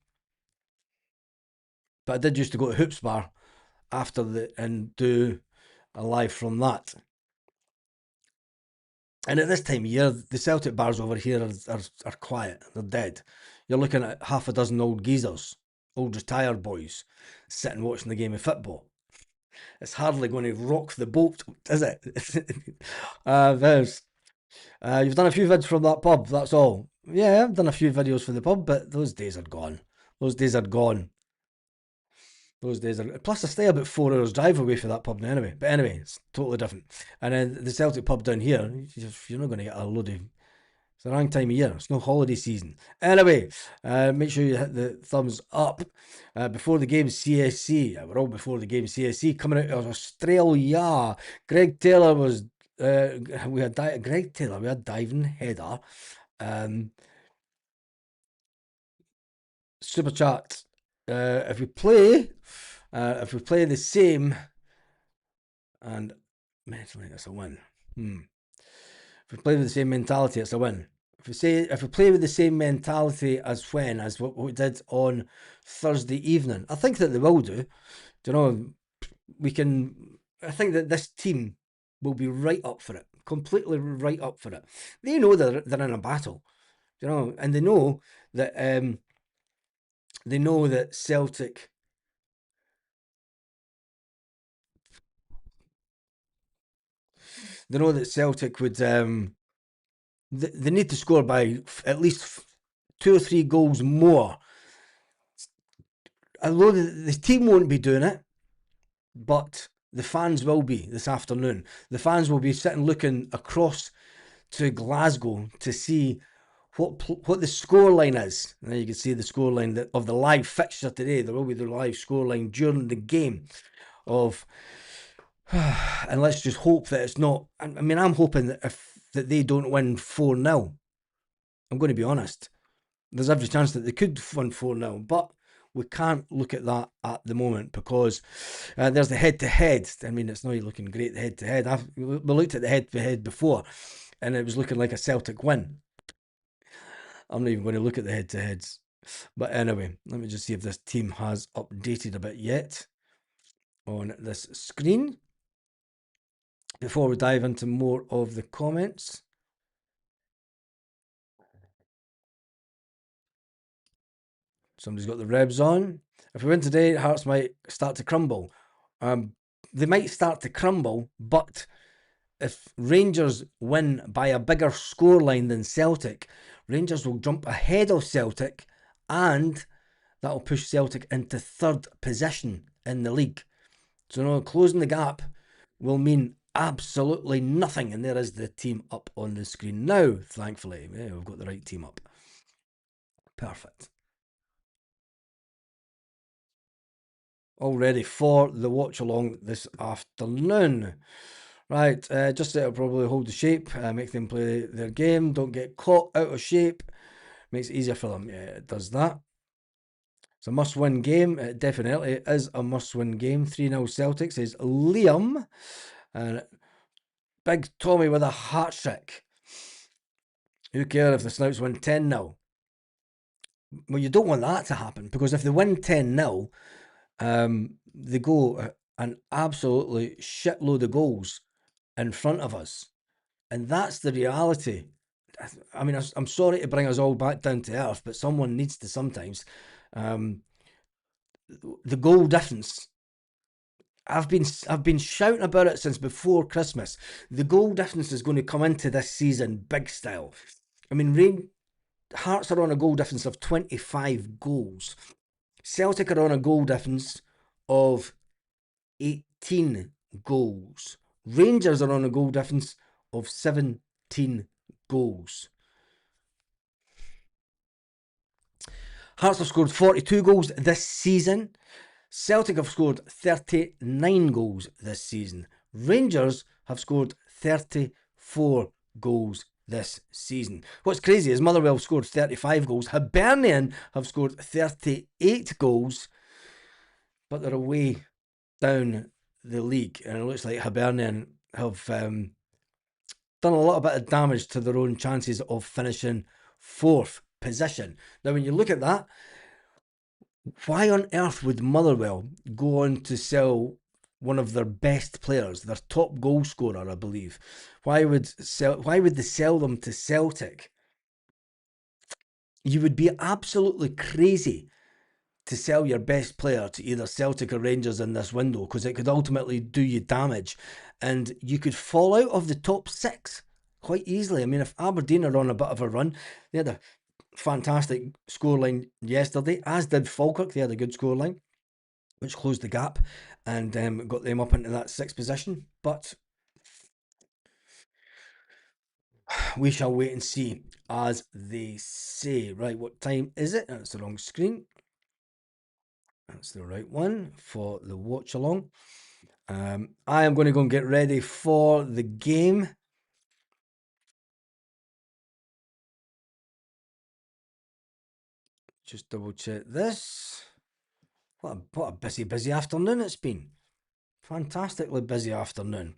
I did used to go to Hoops Bar after and do a live from that. And at this time of year, the Celtic bars over here are quiet. They're dead. You're looking at half a dozen old geezers, old retired boys, sitting watching the game of football. It's hardly going to rock the boat, is it? You've done a few vids from that pub, that's all. Yeah, I've done a few videos for the pub, but those days are gone. Those days are gone. Plus I stay about 4 hours drive away from that pub now anyway. But anyway, it's totally different. And then the Celtic pub down here, you're not going to get a load of... It's the wrong time of year. It's no holiday season. Anyway, make sure you hit the thumbs up. Before the game CSC. We're all before the game CSC. Coming out of Australia. Greg Taylor was... we had diving header. Super chat. If we play the same, and mentally that's a win. If we play with the same mentality, it's a win. If we play with the same mentality as what we did on Thursday evening, I think that they will do. We can. I think that this team will be right up for it, completely right up for it. They know they're in a battle, and they know that Celtic. They know that Celtic would. They need to score by at least 2 or 3 goals more. Although the team won't be doing it, but the fans will be this afternoon. The fans will be sitting looking across to Glasgow to see what the scoreline is. And there you can see the scoreline of the live fixture today. There will be the live scoreline during the game of And let's just hope that it's not. I mean, I'm hoping that they don't win 4-0. I'm going to be honest. There's every chance that they could win 4-0, but we can't look at that at the moment because there's the head-to-head. I mean, it's not looking great, the head-to-head. We looked at the head-to-head before, and it was looking like a Celtic win. I'm not even going to look at the head-to-heads. But anyway, let me just see if this team has updated a bit yet on this screen before we dive into more of the comments. Somebody's got the Rebs on. If we win today, Hearts might start to crumble. They might start to crumble, but if Rangers win by a bigger scoreline than Celtic, Rangers will jump ahead of Celtic, and that will push Celtic into third position in the league. So closing the gap will mean absolutely nothing. And there is the team up on the screen now, thankfully. Yeah, we've got the right team up. Perfect. All ready for the watch along this afternoon. Right, just to probably hold the shape, make them play their game, don't get caught out of shape. Makes it easier for them. Yeah, it does that. It's a must-win game. It definitely is a must-win game. 3-0 Celtic, says Liam. And Big Tommy with a hat-trick. Who cares if the Snouts win 10-0? Well, you don't want that to happen, because if they win 10-0, they go an absolutely shitload of goals in front of us. And that's the reality. I mean, I'm sorry to bring us all back down to earth, but someone needs to sometimes. The goal difference. I've been shouting about it since before Christmas. The goal difference is going to come into this season big style. I mean, Hearts are on a goal difference of 25 goals. Celtic are on a goal difference of 18 goals. Rangers are on a goal difference of 17 goals. Hearts have scored 42 goals this season. Celtic have scored 39 goals this season. Rangers have scored 34 goals this season. What's crazy is Motherwell scored 35 goals. Hibernian have scored 38 goals, but they're away down the league, and it looks like Hibernian have done a little bit of damage to their own chances of finishing fourth position. Now, when you look at that, why on earth would Motherwell go on to sell one of their best players, their top goal scorer, I believe? Why would they sell them to Celtic? You would be absolutely crazy to sell your best player to either Celtic or Rangers in this window, because it could ultimately do you damage, and you could fall out of the top six quite easily. I mean, if Aberdeen are on a bit of a run, they had a fantastic scoreline yesterday, as did Falkirk. They had a good scoreline, which closed the gap and got them up into that sixth position. But we shall wait and see, as they say. Right, what time is it? That's the wrong screen. That's the right one for the watch along. I am going to go and get ready for the game. Just double check this. What a busy afternoon it's been. Fantastically busy afternoon.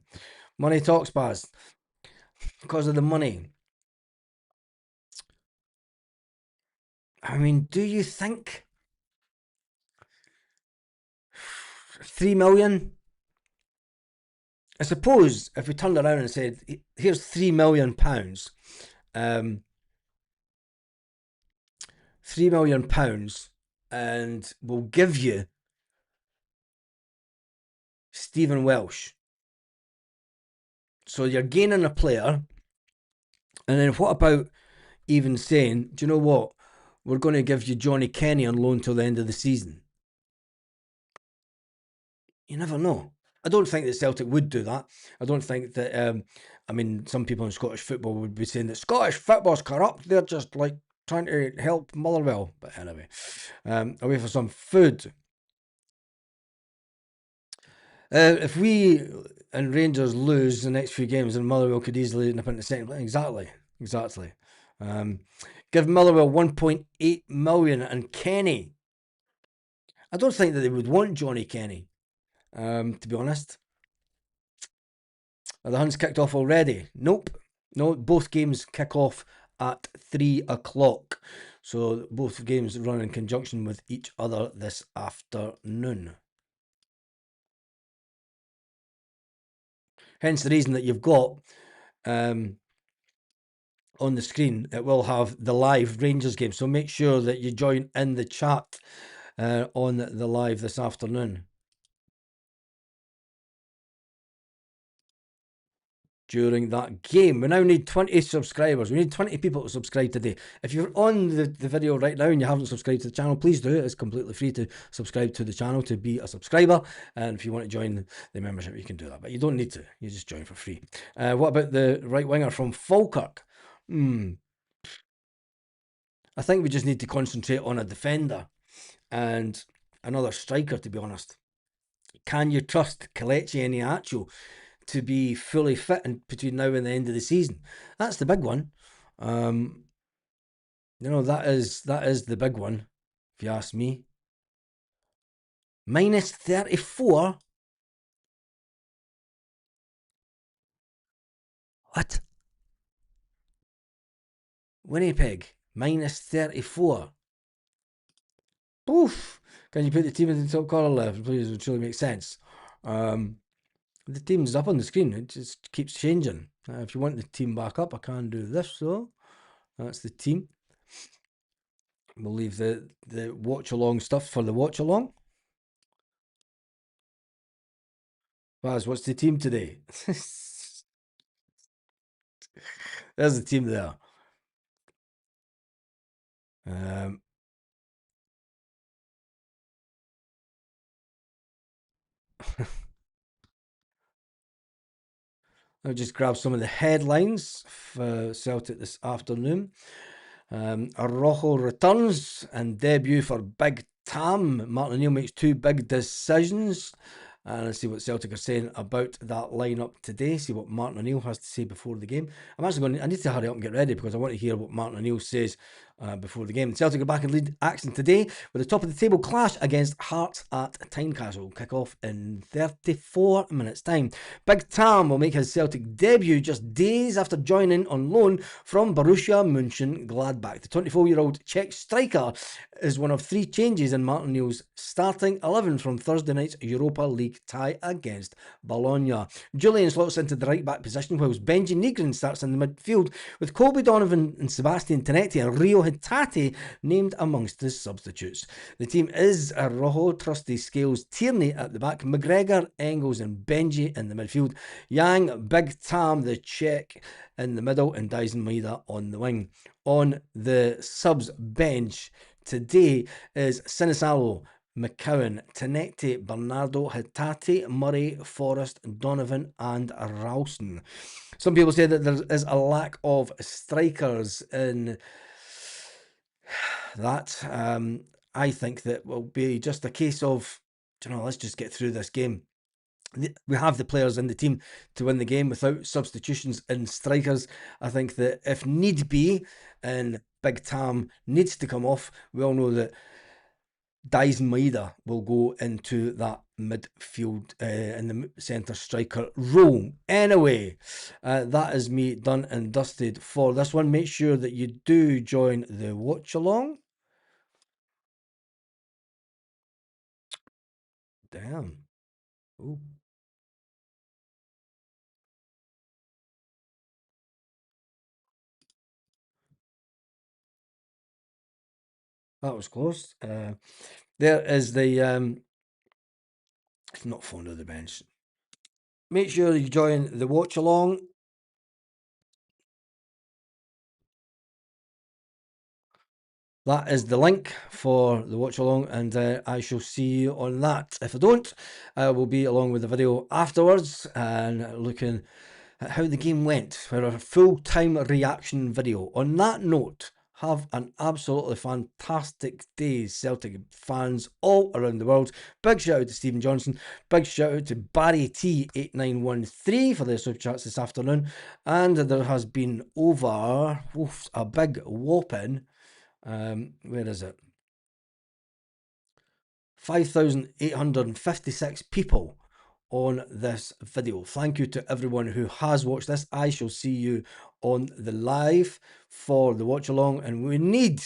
Money talks, Baz. Because of the money. I mean, do you think 3 million? I suppose if we turned around and said, here's £3 million, £3 million, and we'll give you Stephen Welsh. So you're gaining a player, and then what about even saying, do you know what? We're going to give you Johnny Kenny on loan till the end of the season. You never know. I don't think that Celtic would do that. I don't think that, I mean, some people in Scottish football would be saying that Scottish football's corrupt. They're just like trying to help Motherwell. But anyway, away for some food. If we and Rangers lose the next few games, then Motherwell could easily nip into second place. Exactly. Give Motherwell 1.8 million and Kenny. I don't think that they would want Johnny Kenny, to be honest. Are the Huns kicked off already? Nope. No, both games kick off at 3 o'clock. So both games run in conjunction with each other this afternoon. Hence the reason that you've got on the screen, it will have the live Rangers game. So make sure that you join in the chat on the live this afternoon. During that game. We now need 20 subscribers. We need 20 people to subscribe today. If you're on the video right now and you haven't subscribed to the channel, please do. It's completely free to subscribe to the channel to be a subscriber. And if you want to join the membership, you can do that. But you don't need to. You just join for free. What about the right winger from Falkirk? I think we just need to concentrate on a defender and another striker, to be honest. Can you trust Kelechi Iheanacho to be fully fit and between now and the end of the season? That's the big one. That is the big one, if you ask me. Minus 34. What? Winnipeg minus 34. Oof. Can you put the team in the top corner left? Please, it would truly make sense. The team's up on the screen. It just keeps changing. If you want the team back up, I can do this. So that's the team. We'll leave the watch along stuff for the watch along. Baz, what's the team today? There's the team there. I'll just grab some of the headlines for Celtic this afternoon. Rojo returns and debut for Big Tam. Martin O'Neill makes two big decisions. And let's see what Celtic are saying about that lineup today. See what Martin O'Neill has to say before the game. I need to hurry up and get ready because I want to hear what Martin O'Neill says before the game. Celtic are back in lead action today with the top of the table clash against Hearts at Tynecastle. Kick off in 34 minutes time. Big Tam will make his Celtic debut just days after joining on loan from Borussia Mönchengladbach. The 24-year-old Czech striker is one of three changes in Martin O'Neill's starting 11 from Thursday night's Europa League tie against Bologna. Julian slots into the right back position whilst Benji Nigrin starts in the midfield with Colby Donovan and Sebastian Tenetti and Rio Hitati named amongst the substitutes. The team is Rojo, Trusty, Scales, Tierney at the back, McGregor, Engels and Benji in the midfield, Yang, Big Tam, the Czech in the middle and Dyson Maeda on the wing. On the subs bench today is Sinisalo, McCowan, Tenetti, Bernardo, Hitati, Murray, Forrest, Donovan and Ralston. Some people say that there is a lack of strikers in that. I think that will be just a case of, let's just get through this game. We have the players in the team to win the game without substitutions and strikers. I think that if need be, and Big Tam needs to come off, we all know that Dyson Maeda will go into that midfield in the centre striker role. Anyway, that is me done and dusted for this one. Make sure that you do join the watch along. Damn. Ooh. That was close. There is the not fond of the bench. Make sure you join the watch along. That is the link for the watch along, and I shall see you on that. If I don't, I will be along with the video afterwards and looking at how the game went for a full-time reaction video. On that note, Have an absolutely fantastic day, Celtic fans all around the world. Big shout out to Stephen Johnson. Big shout out to Barry T8913 for their super chats this afternoon. And there has been over a big whopping, where is it? 5,856 people on this video. Thank you to everyone who has watched this. I shall see you on the live for the watch along, and we need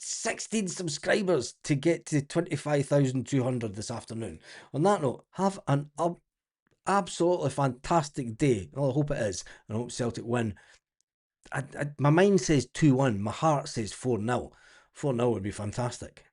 16 subscribers to get to 25,200 this afternoon. On that note, have an absolutely fantastic day. Well, I hope it is, and I hope Celtic win. My mind says 2-1, my heart says 4-0. 4-0 would be fantastic.